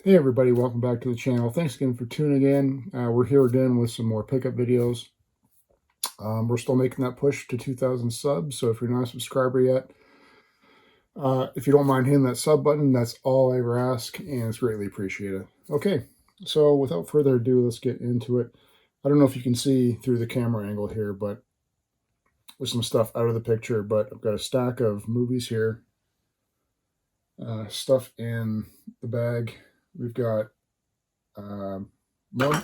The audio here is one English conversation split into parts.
Hey everybody, welcome back to the channel. Thanks again for tuning in. We're here again with some more pickup videos. We're still making that push to 2,000 subs, so if you're not a subscriber yet, if you don't mind hitting that sub button, that's all I ever ask, and it's greatly appreciated. Okay, so without further ado, let's get into it. I don't know if you can see through the camera angle here, but with some stuff out of the picture, but I've got a stack of movies here, stuff in the bag. We've got more,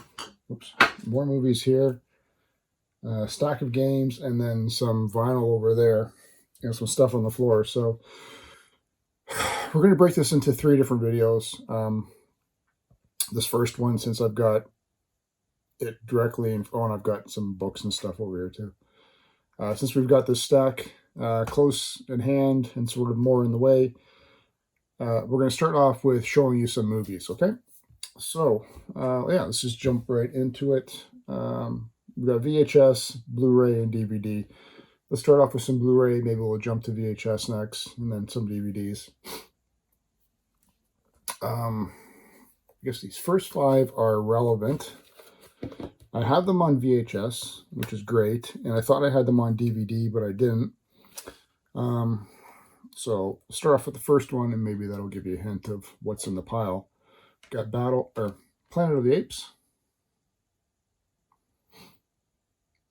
more movies here, stack of games, and then some vinyl over there, and some stuff on the floor. So we're going to break this into 3 different videos. This first one, since I've got it directly in front, I've got some books and stuff over here too. Since we've got this stack close in hand and sort of more in the way, we're going to start off with showing you some movies, okay? So, yeah, let's just jump right into it. We've got VHS, Blu-ray, and DVD. Let's start off with some Blu-ray. Maybe we'll jump to VHS next, and then some DVDs. I guess these first 5 are relevant. I have them on VHS, which is great, and I thought I had them on DVD, but I didn't. So we'll start off with the first one, and maybe that'll give you a hint of what's in the pile. Got Planet of the Apes.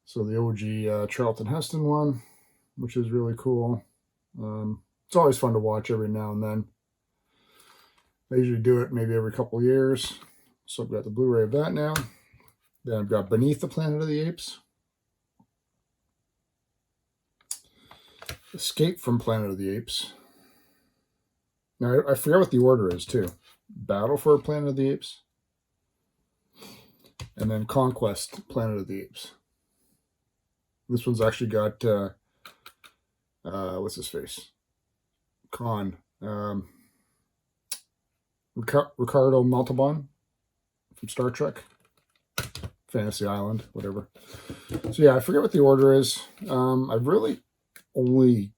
So the OG Charlton Heston one, which is really cool. It's always fun to watch every now and then. I usually do it maybe every couple of years. So I've got the Blu-ray of that now. Then I've got Beneath the Planet of the Apes. Escape from Planet of the Apes. Now, I forget what the order is, too. Battle for Planet of the Apes. And then Conquest Planet of the Apes. This one's actually got, what's his face? Ricardo Montalban from Star Trek. Fantasy Island, whatever. So yeah, I forget what the order is. I've really only...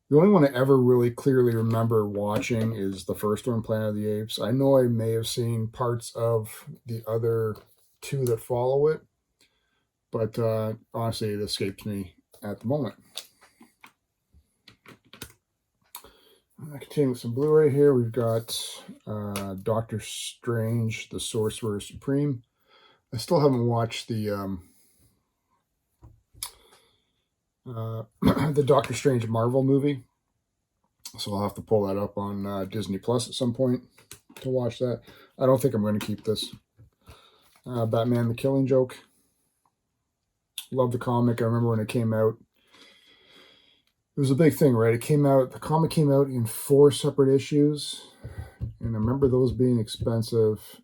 The only one I ever really clearly remember watching is the first one, Planet of the Apes. I know I may have seen parts of the other 2 that follow it, but honestly, it escapes me at the moment. I continue with some Blu-ray here. We've got Doctor Strange, the Sorcerer Supreme. I still haven't watched the the Doctor Strange Marvel movie, so I'll have to pull that up on Disney Plus at some point to watch that. I don't think I'm going to keep this. Batman the Killing Joke. Love the comic. I remember when it came out. It was a big thing, right? The comic came out in 4 separate issues, and I remember those being expensive.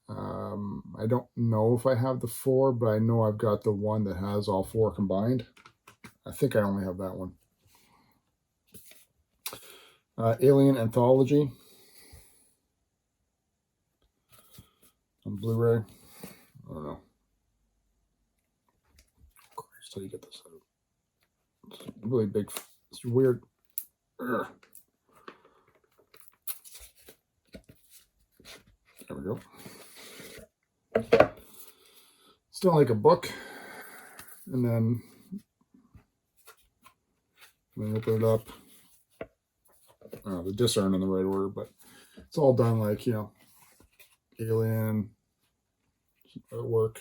I don't know if I have the 4, but I know I've got the one that has all 4 combined. I think I only have that one. Alien Anthology on Blu-ray. I don't know. Christ, how do you get this out? It's really big. It's weird. There we go. Still like a book. And then when I open it up, the discs aren't in the right order, but it's all done like, you know, Alien, artwork,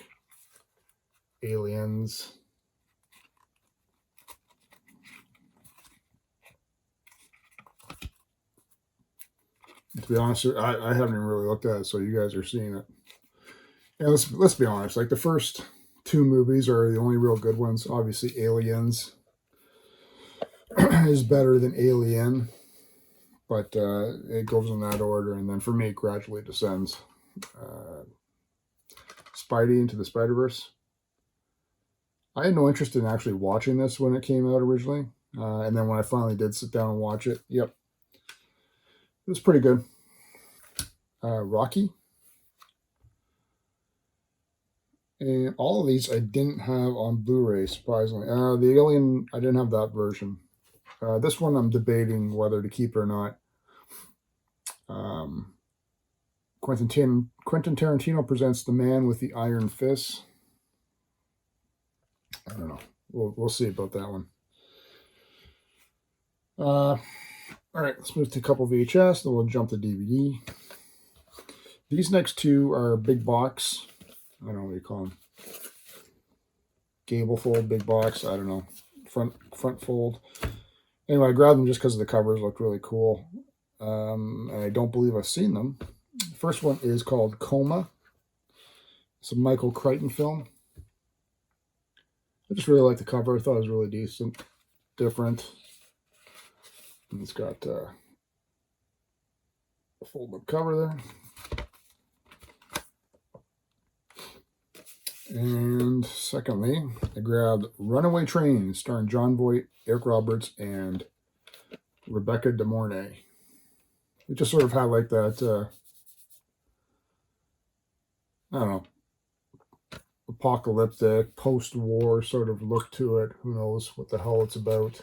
Aliens. To be honest, I haven't even really looked at it, so you guys are seeing it. And let's be honest, like the first 2 movies are the only real good ones. Obviously, Aliens is better than Alien, but it goes in that order, and then for me, it gradually descends. Spidey Into the Spider-Verse. I had no interest in actually watching this when it came out originally, and then when I finally did sit down and watch it, yep, it was pretty good. Rocky. And all of these I didn't have on Blu-ray, surprisingly. The Alien, I didn't have that version. This one I'm debating whether to keep it or not. Um, Quentin Tarantino presents The Man with the Iron Fist. I don't know. We'll see about that one. All right, let's move to a couple VHS, then we'll jump to DVD. These next two are big box. I don't know what you call them. Gable fold, big box. I don't know. Front fold. Anyway, I grabbed them just because the covers looked really cool. And I don't believe I've seen them. The first one is called Coma. It's a Michael Crichton film. I just really like the cover. I thought it was really decent, different. And it's got a fold-up cover there. And secondly, I grabbed Runaway Train, starring John Voight, Eric Roberts, and Rebecca De Mornay. It just sort of had like that, I don't know, apocalyptic, post-war sort of look to it. Who knows what the hell it's about.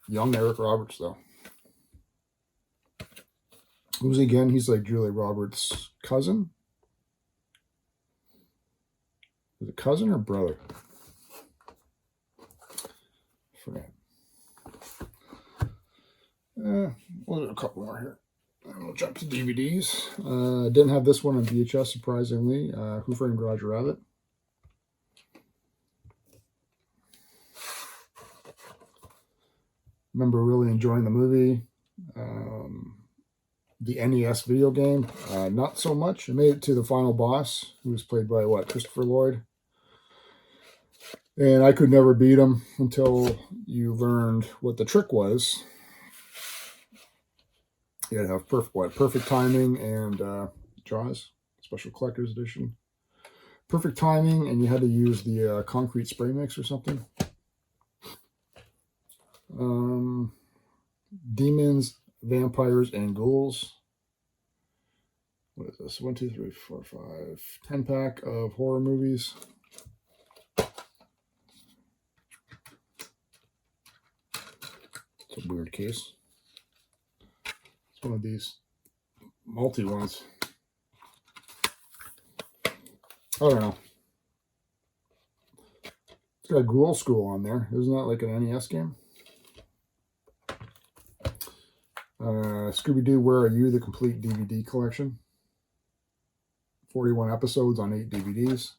Young Eric Roberts, though. Who's he again? He's like Julia Roberts' cousin. Is it cousin or brother? I forget. We'll do a couple more here. And we'll jump to DVDs. Didn't have this one on VHS, surprisingly. Who Framed Roger Rabbit? Remember really enjoying the movie. The NES video game, not so much. I made it to the final boss, who was played by, Christopher Lloyd. And I could never beat him until you learned what the trick was. You had to have perfect timing and Jaws, Special Collector's Edition. Perfect timing, and you had to use the concrete spray mix or something. Demons, Vampires, and Ghouls. What is this? 1, 2, 3, 4, 5, 10-pack of horror movies. It's a weird case. It's one of these multi ones. I don't know. It's got Ghoul School on there. Isn't that like an NES game? Scooby-Doo, Where Are You? The complete DVD collection. 41 episodes on 8 DVDs.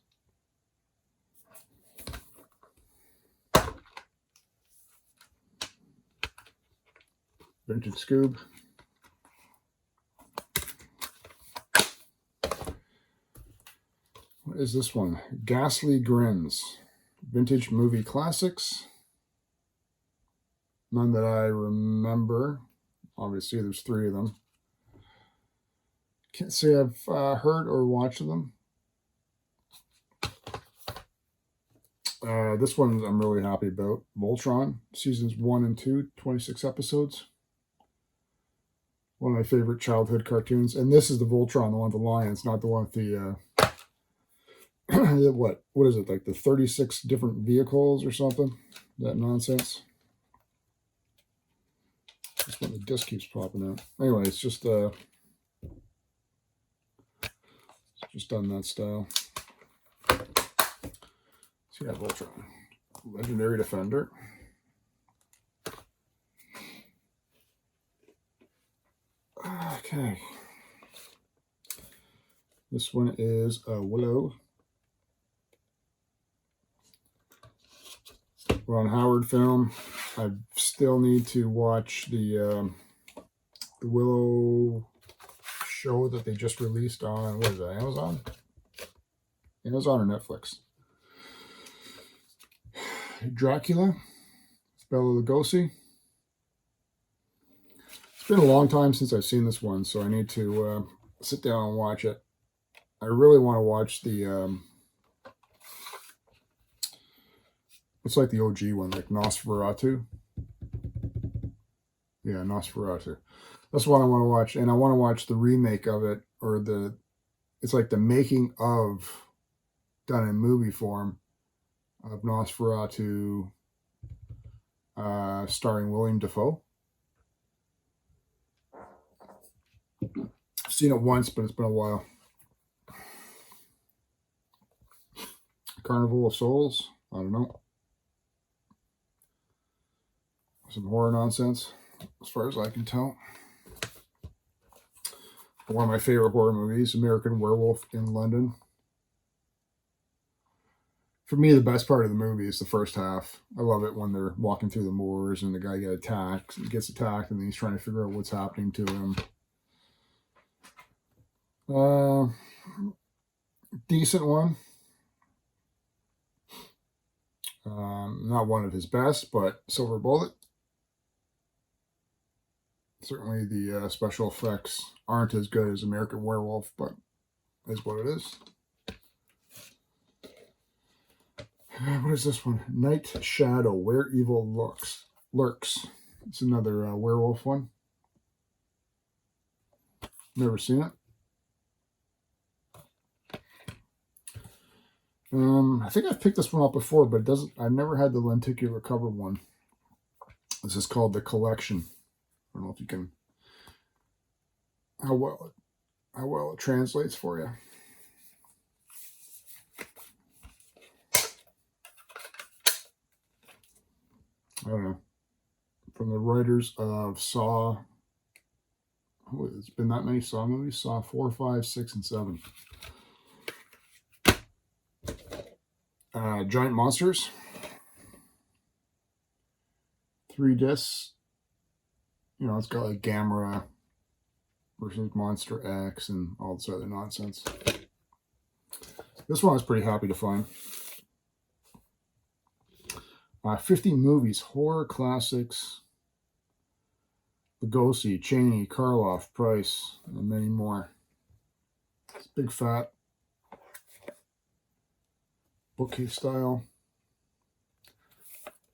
Vintage Scoob. What is this one? Ghastly Grins. Vintage movie classics. None that I remember. Obviously, there's 3 of them. Can't say I've heard or watched them. This one I'm really happy about. Voltron, seasons 1 and 2, 26 episodes. One of my favorite childhood cartoons. And this is the Voltron, the one with the lions, not the one with the, what is it, like the 36 different vehicles or something? That nonsense. This one, the disc keeps popping out. Anyway, it's just done that style. So yeah, Voltron. Legendary Defender. Okay. This one is Willow. Ron Howard film. I still need to watch the Willow show that they just released on, what is that, Amazon? Amazon or Netflix? Dracula. Bela Lugosi. It's been a long time since I've seen this one, so I need to sit down and watch it. I really want to watch the it's like the OG one, like Nosferatu. Yeah, Nosferatu. That's what I want to watch. And I want to watch the remake of it, or it's like the making of, done in movie form, of Nosferatu, starring William Dafoe. I've seen it once, but it's been a while. Carnival of Souls. I don't know. Some horror nonsense, as far as I can tell. One of my favorite horror movies, American Werewolf in London. For me, the best part of the movie is the first half. I love it when they're walking through the moors and the guy gets attacked, and then he's trying to figure out what's happening to him. Decent one. Not one of his best, but Silver Bullet. Certainly the special effects aren't as good as American Werewolf, but is what it is. What is this one? Night Shadow, Where Evil Lurks. It's another werewolf one. Never seen it. I think I've picked this one up before, but I've never had the lenticular cover one. This is called The Collection. I don't know if you can, how well it translates for you. I don't know. From the writers of Saw. Oh, it's been that many Saw movies. Saw 4, 5, 6, and 7. Giant Monsters. 3 discs. You know, it's got like Gamera versus Monster X and all this other nonsense. This one I was pretty happy to find. 50 movies, horror classics. Lugosi, Chaney, Karloff, Price, and many more. It's big fat bookcase style.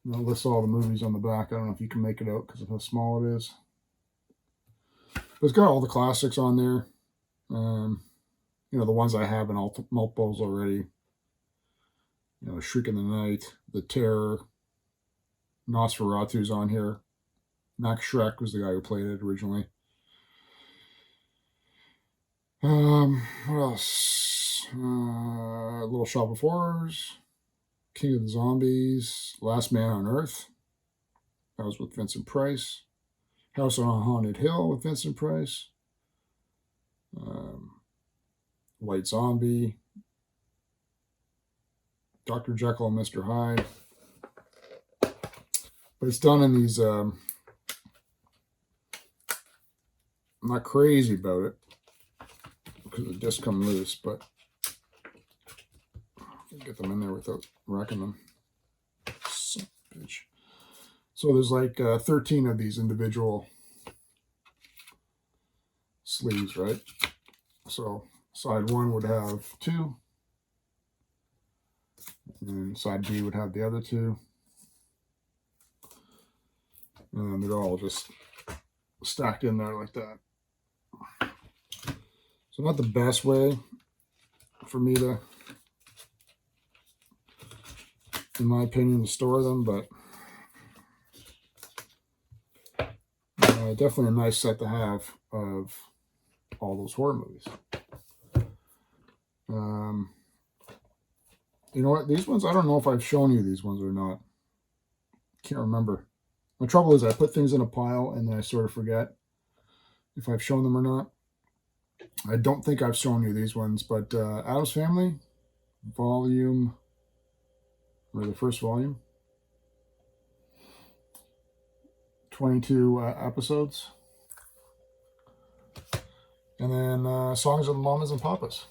And it lists all the movies on the back. I don't know if you can make it out because of how small it is. But it's got all the classics on there. You know, the ones I have in multiples already. You know, Shriek in the Night, The Terror, Nosferatu's on here. Max Schreck was the guy who played it originally. What else? Little Shop of Horrors, King of the Zombies, Last Man on Earth. That was with Vincent Price. House on a Haunted Hill with Vincent Price. White Zombie. Dr. Jekyll and Mr. Hyde. But it's done in these, I'm not crazy about it because the discs come loose, but I can get them in there without wrecking them. So there's like 13 of these individual sleeves, right? So side 1 would have 2, and side B would have the other 2. And they're all just stacked in there like that. So not the best way for me to, in my opinion, to store them, but definitely a nice set to have of all those horror movies. You know what? These ones, I don't know if I've shown you these ones or not. Can't remember. My trouble is I put things in a pile and then I sort of forget if I've shown them or not. I don't think I've shown you these ones, but Addams Family, volume, or the first volume, 22 episodes. And then Songs of the Mamas and Papas.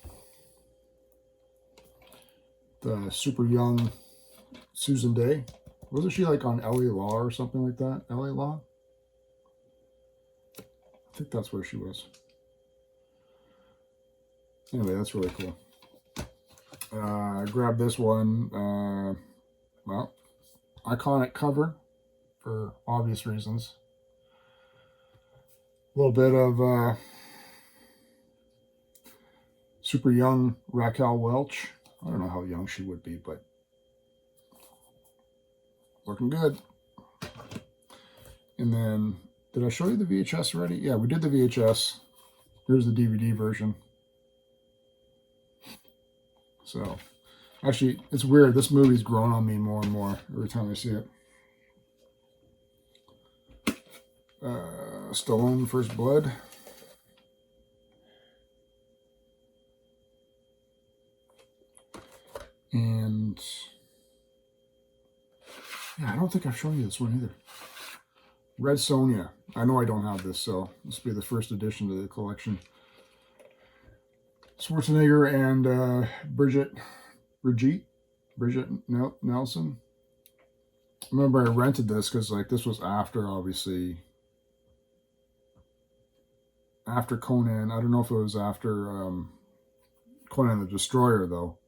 The super young Susan Day. Wasn't she like on LA Law or something like that? LA Law? I think that's where she was. Anyway, that's really cool. I grabbed this one. Well, iconic cover for obvious reasons. A little bit of super young Raquel Welch. I don't know how young she would be, but looking good. And then, did I show you the VHS already? Yeah, we did the VHS. Here's the DVD version. So, actually, it's weird. This movie's grown on me more and more every time I see it. Stallone, First Blood. And yeah, I don't think I've shown you this one either. Red Sonja. I know I don't have this, so this will be the first addition to the collection. Schwarzenegger and Bridget Nelson. I remember I rented this because like this was after, obviously, after Conan. I don't know if it was after Conan the Destroyer, though.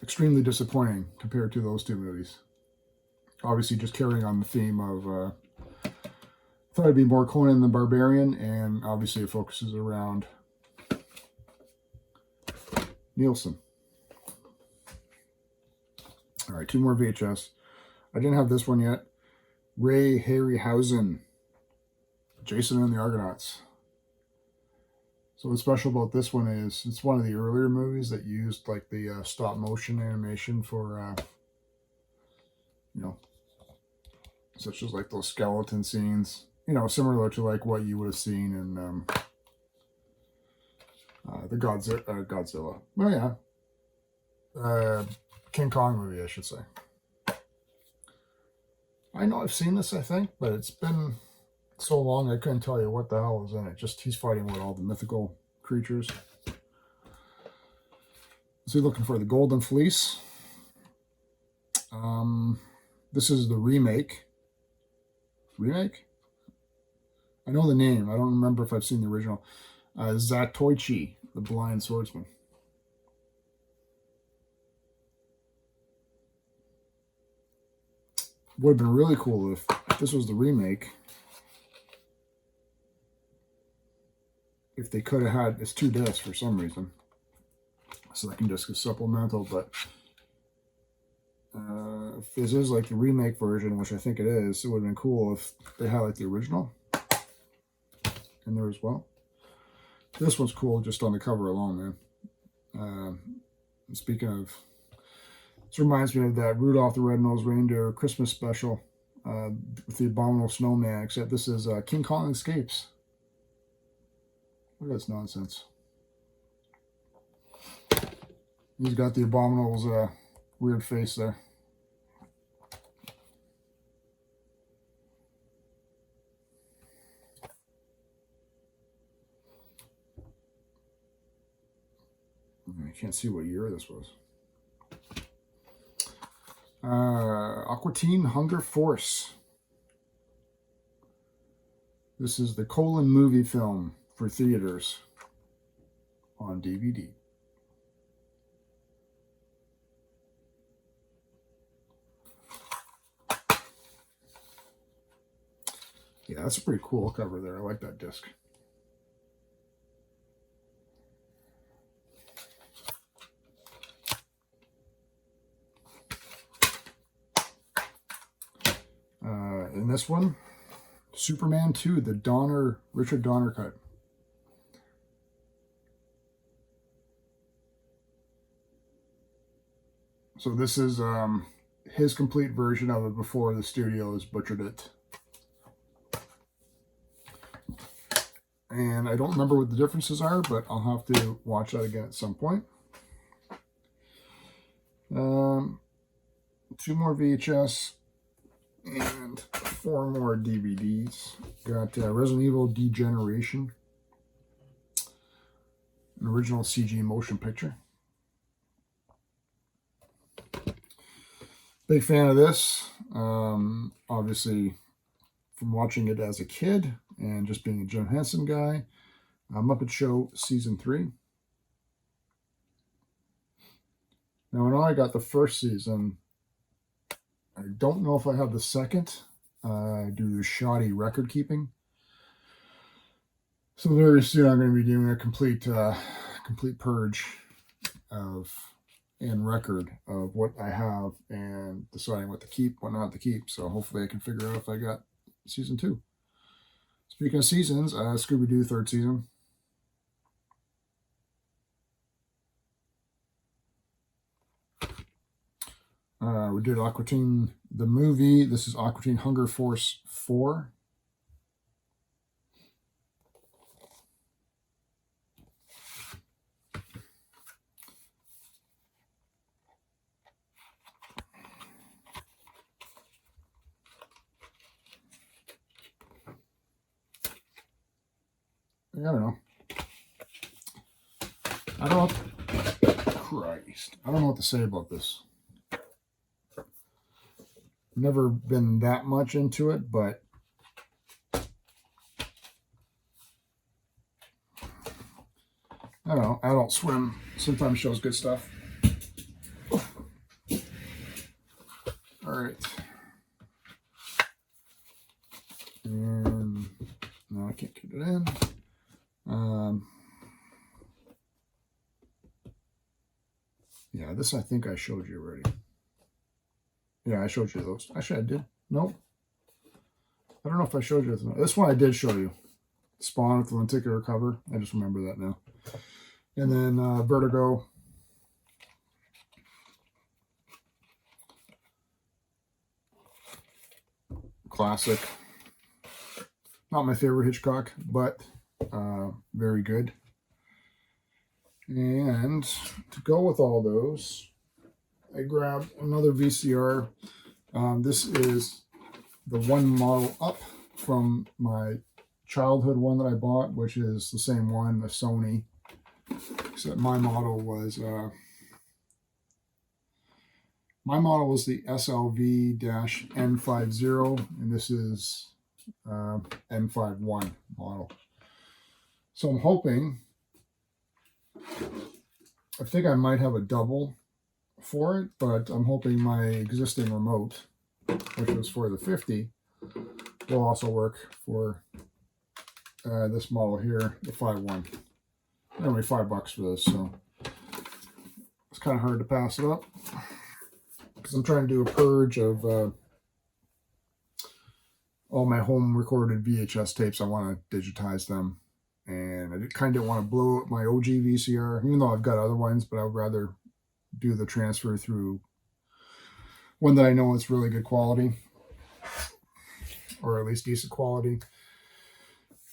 Extremely disappointing compared to those two movies. Obviously, just carrying on the theme of thought it'd be more Conan the Barbarian, and obviously it focuses around Nielsen. All right, 2 more VHS. I didn't have this one yet. Ray Harryhausen, Jason and the Argonauts. So what's special about this one is it's one of the earlier movies that used like the stop motion animation for, you know, such as like those skeleton scenes, you know, similar to like what you would have seen in the Godzilla. Well, yeah. King Kong movie, I should say. I know I've seen this, I think, but it's been so long I couldn't tell you what the hell is in it. Just he's fighting with all the mythical creatures. Is he looking for the Golden Fleece? This is the remake. Remake? I know the name. I don't remember if I've seen the original. Zatoichi, the Blind Swordsman. Would have been really cool if this was the remake. If they could have had, it's 2 discs for some reason. So that can disc is supplemental, but if this is like the remake version, which I think it is, it would have been cool if they had like the original in there as well. This one's cool just on the cover alone, man. Speaking of, this reminds me of that Rudolph the Red-Nosed Reindeer Christmas special with the Abominable Snowman, except this is King Kong Escapes. Look at this nonsense. He's got the Abominable's weird face there. I can't see what year this was. Aqua Teen Hunger Force. This is the Colon movie film for theaters on DVD. Yeah, that's a pretty cool cover there. I like that disc. In this one, Superman 2, the Richard Donner cut. So this is his complete version of it before the studios butchered it. And I don't remember what the differences are, but I'll have to watch that again at some point. 2 more VHS and 4 more DVDs. Got Resident Evil Degeneration, an original CG motion picture. Big fan of this. Obviously, from watching it as a kid and just being a Jim Henson guy. Muppet Show Season 3. Now, I know I got the first season. I don't know if I have the second due to shoddy record keeping. So very soon I'm going to be doing a complete purge and record of what I have and deciding what to keep, what not to keep. So hopefully I can figure out if I got season 2. Speaking of seasons, Scooby-Doo 3rd season. We did Aqua Teen, the movie. This is Aqua Teen Hunger Force 4. I don't know. Christ. I don't know what to say about this. Never been that much into it, but I don't know. Adult Swim sometimes shows good stuff. All right. And no, I can't get it in. Yeah, this I think I showed you already. Yeah, I showed you those. Actually, I did. Nope. I don't know if I showed you this. This one I did show you. Spawn with the lenticular cover. I just remember that now. And then Vertigo. Classic. Not my favorite Hitchcock, but very good. And to go with all those, I grabbed another VCR. This is the one model up from my childhood one that I bought, which is the same one, the Sony. Except my model was the SLV-N50, and this is N51 model. So I'm hoping, I think I might have a double for it, but I'm hoping my existing remote, which was for the 50, will also work for this model here, the 51. Only $5 for this, so it's kind of hard to pass it up because I'm trying to do a purge of all my home recorded VHS tapes. I want to digitize them, and I kind of want to blow up my OG VCR, even though I've got other ones, but I would rather do the transfer through one that I know is really good quality, or at least decent quality.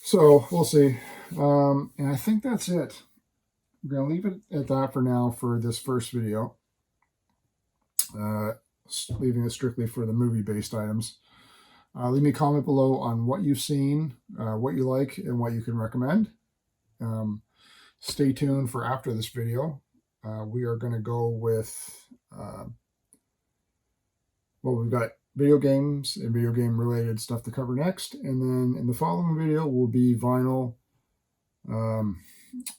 So we'll see. And I think that's it. I'm going to leave it at that for now for this first video. Leaving it strictly for the movie-based items. Leave me a comment below on what you've seen, what you like, and what you can recommend. Stay tuned for after this video. We are going to go with, well, we've got video games and video game related stuff to cover next. And then in the following video will be vinyl,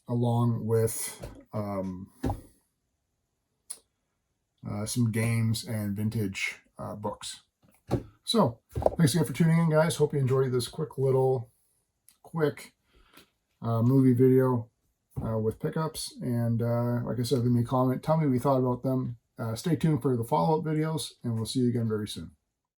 along with some games and vintage books. So thanks again for tuning in, guys. Hope you enjoyed this quick movie video with pickups. And like I said, leave me a comment. Tell me what you thought about them. Stay tuned for the follow-up videos, and we'll see you again very soon.